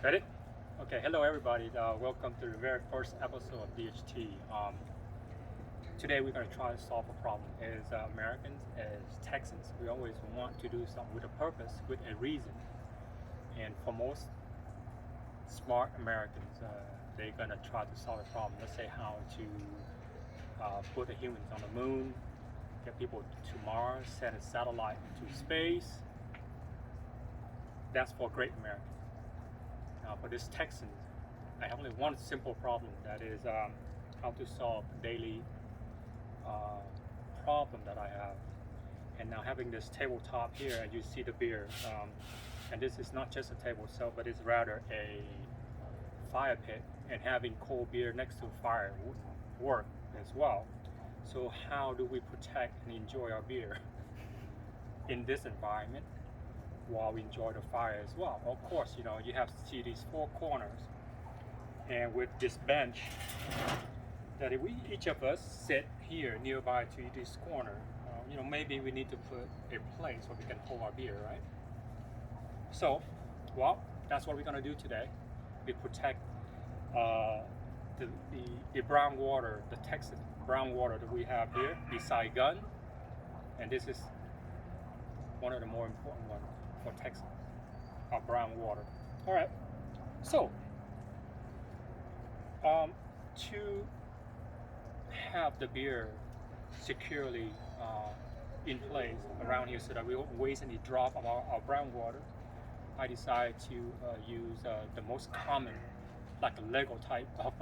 Ready? Okay, hello everybody. Welcome to the very first episode of DHT. Today we're going to try to solve a problem. As Americans, as Texans, we always want to do something with a purpose, with a reason. And for most smart Americans, they're going to try to solve a problem. Let's say how to put the humans on the moon, get people to Mars, send a satellite into space. That's for great Americans. For this Texan, I have only one simple problem, that is how to solve the daily problem that I have. And now having this tabletop here, and you see the beer, and this is not just a table itself, but it's rather a fire pit, and having cold beer next to fire would work as well. So how do we protect and enjoy our beer in this environment while we enjoy the fire as well? Of course, you have to see these four corners, and with this bench, that if we each of us sit here nearby to this corner, maybe we need to put a place where we can hold our beer, right? So, well, that's what we're gonna do today. We protect the brown water, the Texas brown water that we have here beside gun, and this is one of the more important ones for Texas, our brown water. All right, so to have the beer securely in place around here so that we won't waste any drop of our brown water, I decided to use the most common, like a Lego type of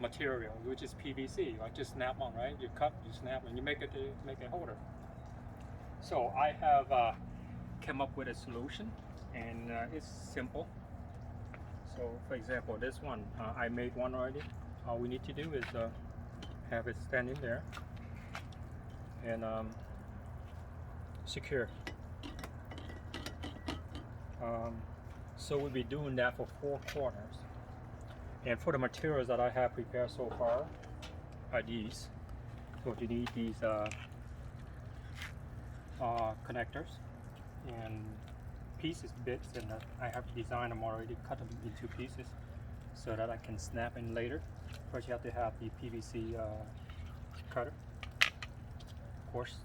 material, which is PVC. Like just snap on, right? You cut, you snap, and you make a holder. So I have came up with a solution, and it's simple. So for example, this one, I made one already. All we need to do is have it stand in there and secure. So we'll be doing that for four corners. And for the materials that I have prepared so far are these. So you need these connectors and pieces, bits, and I have designed them already, cut them into pieces so that I can snap in later. First you have to have the PVC cutter, of course,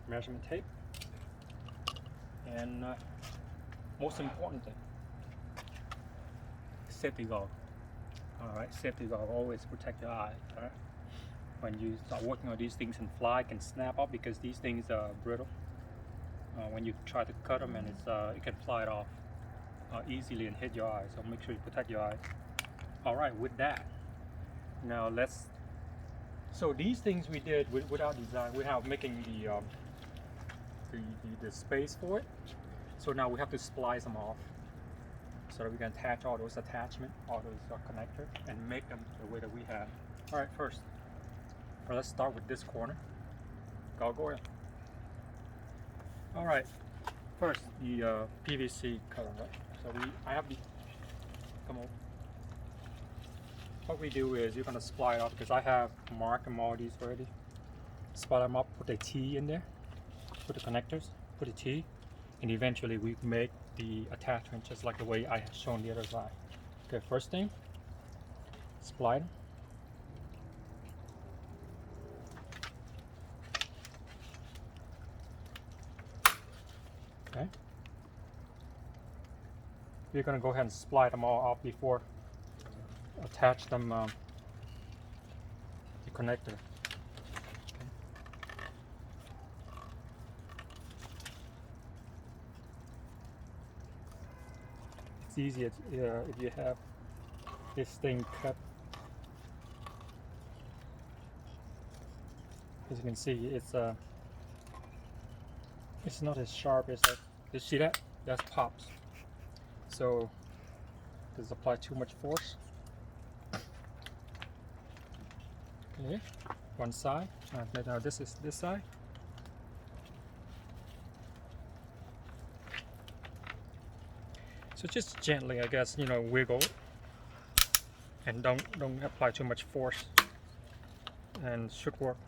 measurement tape, and most important thing, safety goggle. Alright, safety goggle, always protect your eyes. Alright, when you start working on these things, and fly can snap off because these things are brittle. When you try to cut them, and it can fly it off easily and hit your eyes, so make sure you protect your eyes. Alright, with that, now so these things we did without design, without making the space for it. So now we have to splice them off so that we can attach all those attachments, all those connectors, and make them the way that we have. Alright, first, let's start with this corner. Gargoyle. Alright, first the PVC cover, right? So I have the, come on. What we do is you're gonna split it up, because I have marked them all these already. Split them up, put a T in there, put the connectors, put a T, and eventually we make the attachment just like the way I had shown the other side. Okay, first thing, split them. Okay. You're gonna go ahead and split them all off before attach them the connector. Okay. It's easier if you have this thing cut. As you can see, it's not as sharp as that. You see that? That's pops. So does apply too much force. Okay, one side. Now this is this side. So just gently, I guess, wiggle it, and don't apply too much force, and should work.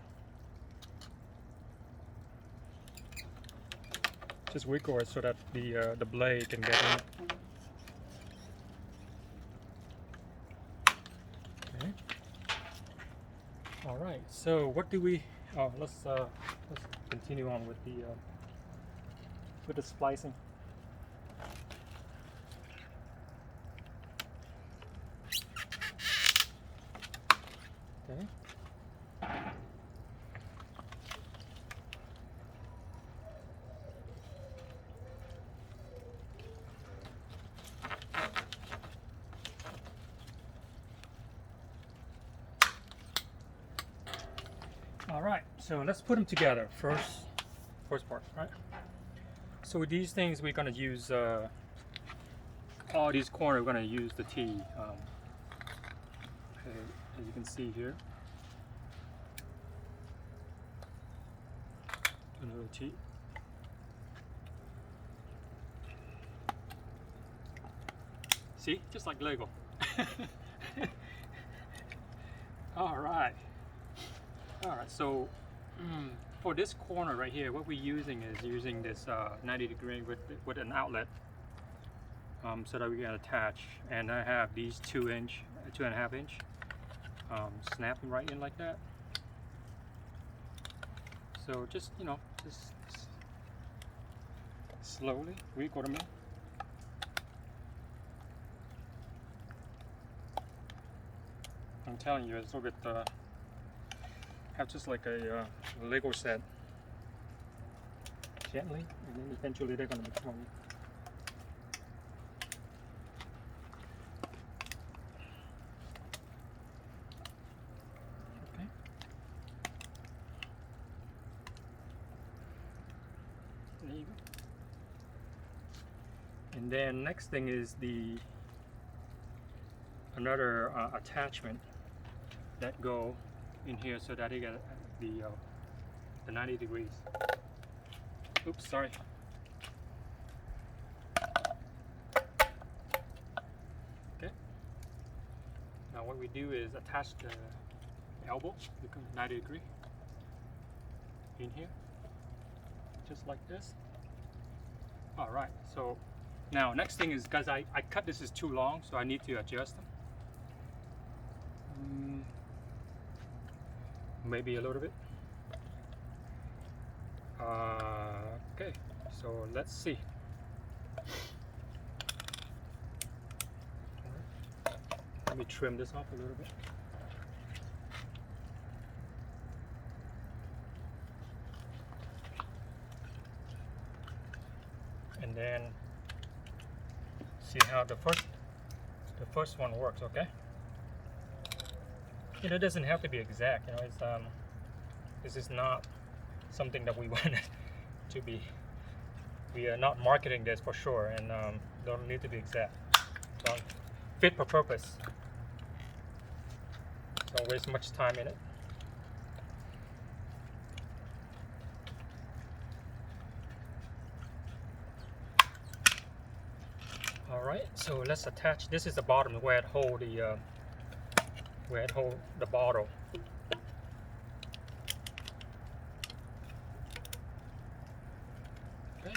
Just wiggle it so that the blade can get in. So what do we? Oh, let's continue on with the splicing. Okay. All right, so let's put them together first part, right? So with these things, we're gonna use all these corners. We're gonna use the T. As you can see here, another T. See, just like Lego. All right. All right, so for this corner right here, what we're using is using this 90-degree with an outlet, so that we can attach. And I have these 2.5 inch, snapping right in like that. So just, you know, just slowly wiggle them in. I'm telling you, it's a little bit. Have just like a Lego set, gently, and then eventually they're going to become. Okay. There you go. And then next thing is another attachment that go in here so that you get the 90 degrees. Oops, sorry. Okay. Now what we do is attach the elbow, become 90 degree in here, just like this. All right. So now next thing is, guys, I cut this is too long, so I need to adjust them. Maybe a little bit. Okay, so let's see. Let me trim this off a little bit. And then see how the first one works, okay? You know, it doesn't have to be exact, you know, it's this is not something that we wanted to be. We are not marketing this for sure, and don't need to be exact. Don't fit for purpose. Don't waste much time in it. All right, so let's attach. This is the bottom where it hold the bottle. Okay.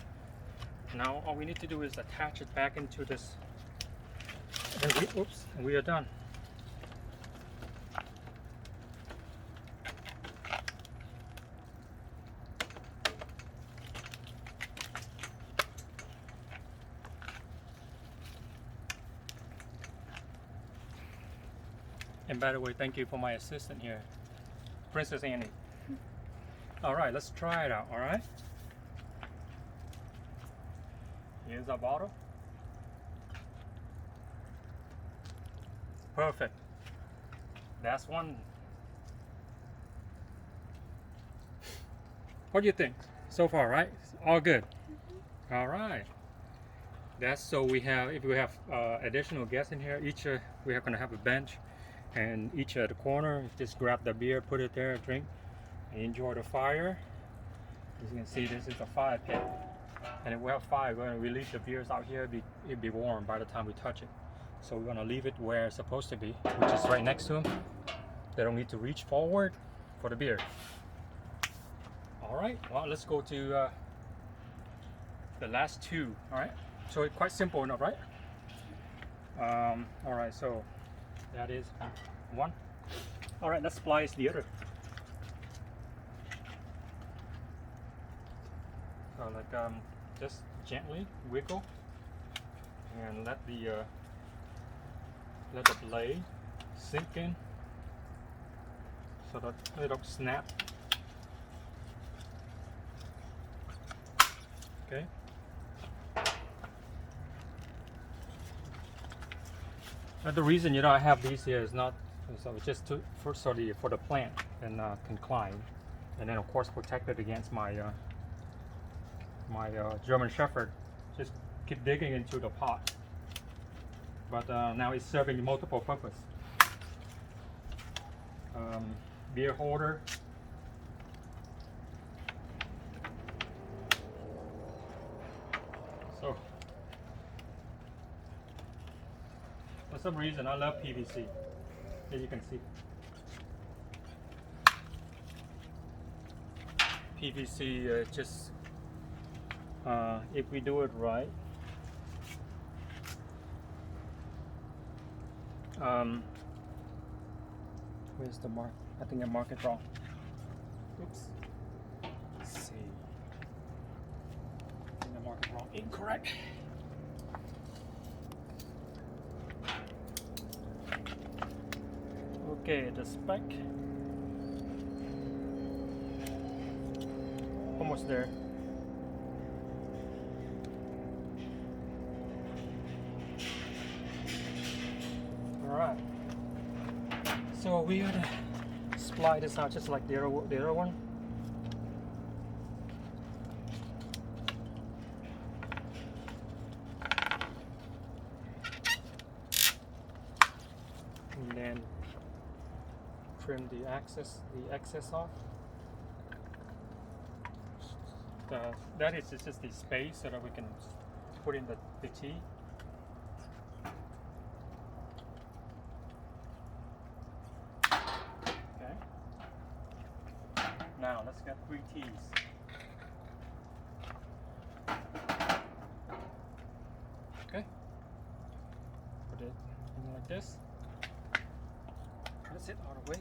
Now all we need to do is attach it back into this. And we are done. And by the way, thank you for my assistant here, Princess Annie. All right, let's try it out, all right? Here's our bottle. Perfect. That's one. What do you think so far, right? All good. All right. That's so we have, if we have additional guests in here, each we are going to have a bench. And each at the corner, just grab the beer, put it there, drink, and enjoy the fire. As you can see, this is a fire pit. And if we have fire, we're going to release the beers out here. It'll be warm by the time we touch it. So we're going to leave it where it's supposed to be, which is right next to them. They don't need to reach forward for the beer. All right, well, let's go to the last two. All right, so it's quite simple enough, right? All right, so that is one. All right, let's splice the other. just gently wiggle and let the blade sink in so that they don't snap. Okay. The reason I have these here is not so just for the plant and can climb, and then of course protect it against my German Shepherd. Just keep digging into the pot, but now it's serving multiple purpose. Beer holder. So for some reason I love PVC, as you can see. PVC just if we do it right, where's the mark? I think I marked it wrong. Oops. Let's see. I think I marked it wrong. Incorrect. Okay, the spec. Almost there. Alright. So we gotta splice this out just like the other one. And then trim the excess off. That is just the space so that we can put in the tea. Okay. Now let's get 3 teas. Okay. Put it in like this. That's it out of the way.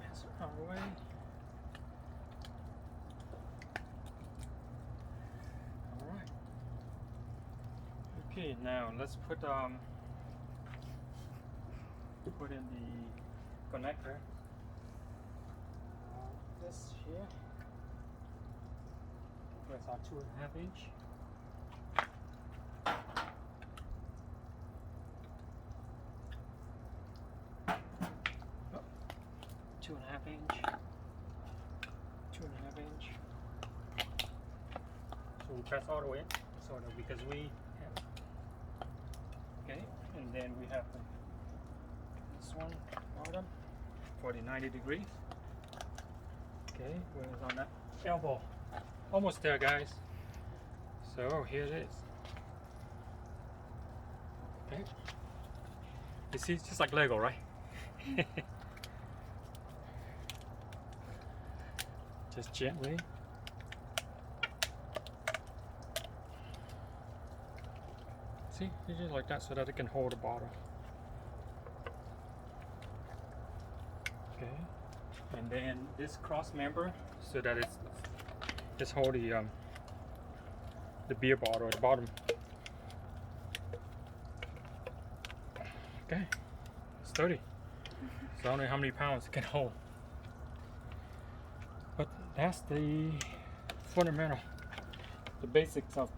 Pass it out of the way. Alright. Okay, now let's put in the connector. This here. That's our 2.5 inch. Two and a half inch. So we press all the way, sort of, because we have. Okay, and then we have this one bottom for the 90 degrees. Okay, we're on that elbow. Almost there, guys. So here it is. Okay. You see, it's just like Lego, right? Just gently. See, just like that so that it can hold the bottle. Okay, and then this cross member so that it's just hold the beer bottle at the bottom. Okay, it's 30. So I don't know how many pounds it can hold. But that's the fundamental, the basics of.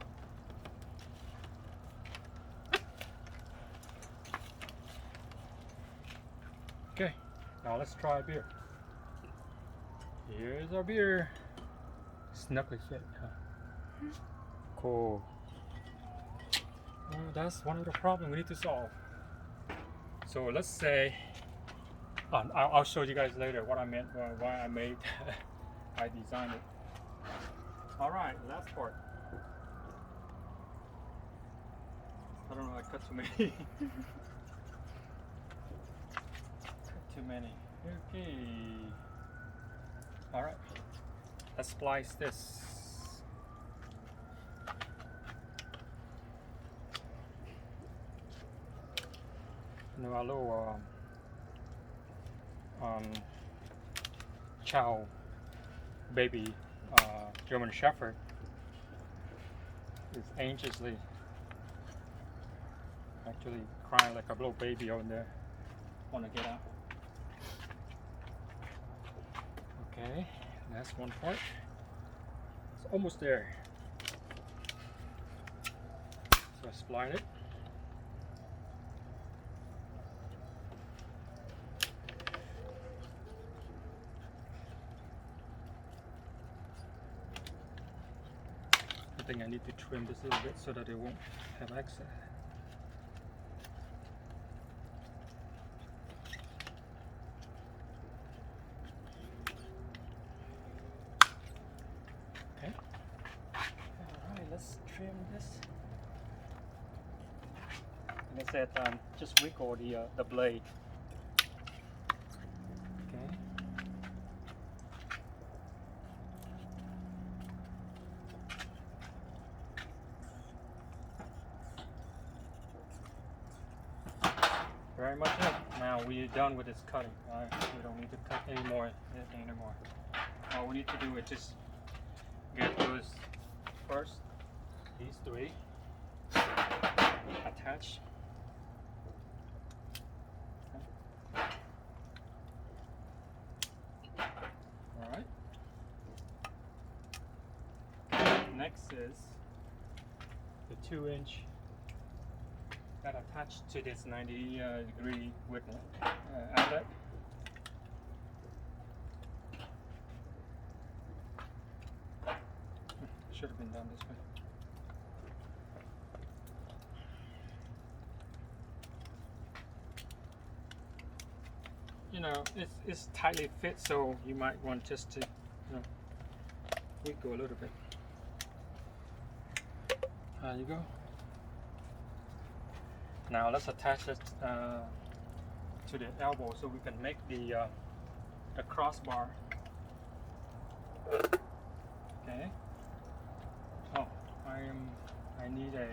Okay, now let's try a beer. Here's our beer. Snuggly shit, huh? Cool. Well, that's one of the problems we need to solve. So let's say, I'll show you guys later what I meant, why I made, I designed it. All right, last part. I don't know, I cut too many. Cut too many. Okay. All right, let's splice this. Now our little chow baby German Shepherd is anxiously actually crying like a little baby over there. Want to get out. Okay, that's one part. It's almost there. So I spline it. I think I need to trim this a little bit so that it won't have excess. Okay. Alright, let's trim this. And I said just wiggle the blade. Okay. Very much it. Now we're done with this cutting. We don't need to cut anything anymore. All we need to do is just get those first, these three attached. All right. Next is the 2-inch that attached to this 90-degree wiggle outlet. Should have been done this way. You know, it's tightly fit, so you might want just to, wiggle a little bit. There you go. Now let's attach it to the elbow so we can make the crossbar. Okay. Oh, I need an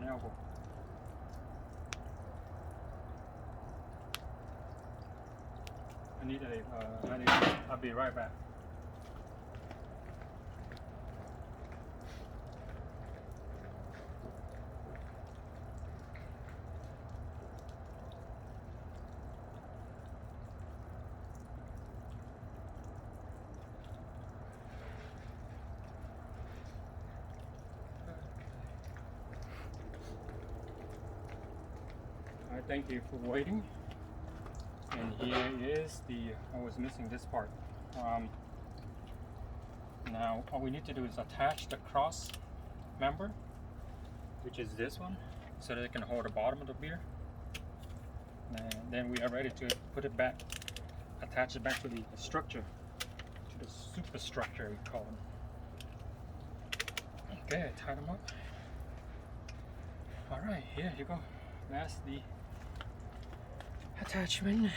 elbow. I'll be right back. Alright, thank you for waiting. And here is I was missing this part. Now all we need to do is attach the cross member, which is this one, so that it can hold the bottom of the beer. And then we are ready to put it back, attach it back to the structure, to the superstructure we call them. Okay, I tied them up. Alright, here you go. That's the attachment.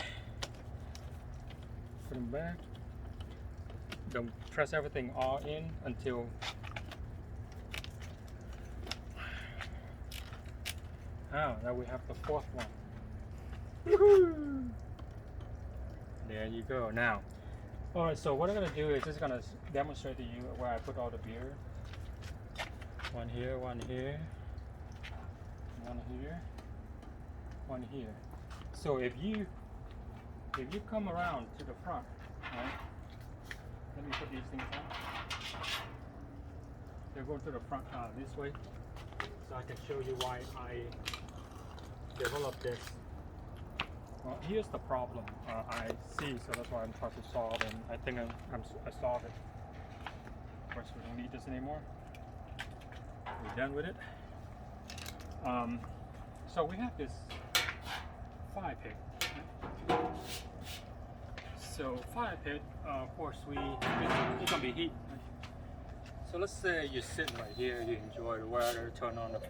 Put them back. Don't press everything all in until now we have the fourth one. Woohoo! There you go. Now, alright, so what I'm gonna do is just gonna demonstrate to you where I put all the beer. One here, one here, one here, one here. So if you come around to the front, right? Let me put these things on. They're going to the front this way, so I can show you why I developed this. Well, here's the problem I see, so that's why I'm trying to solve, and I think I solved it. Of course, we don't need this anymore. We're done with it. So we have this fire pit. So fire pit, of course, it's gonna be heat. So let's say you're sitting right here, you enjoy the weather, turn on the. Okay.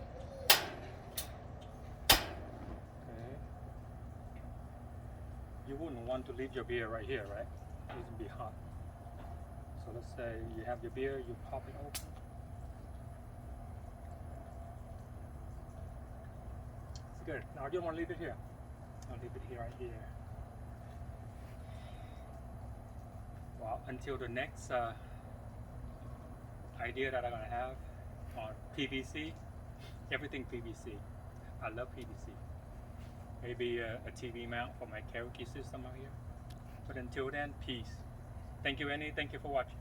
You wouldn't want to leave your beer right here, right? It would be hot. So let's say you have your beer, you pop it open. good. Now you want to leave it here? I'll leave it here, right here. Well, until the next idea that I'm gonna have on PVC, everything PVC. I love PVC. Maybe a TV mount for my karaoke system out here. But until then, peace. Thank you, Annie. Thank you for watching.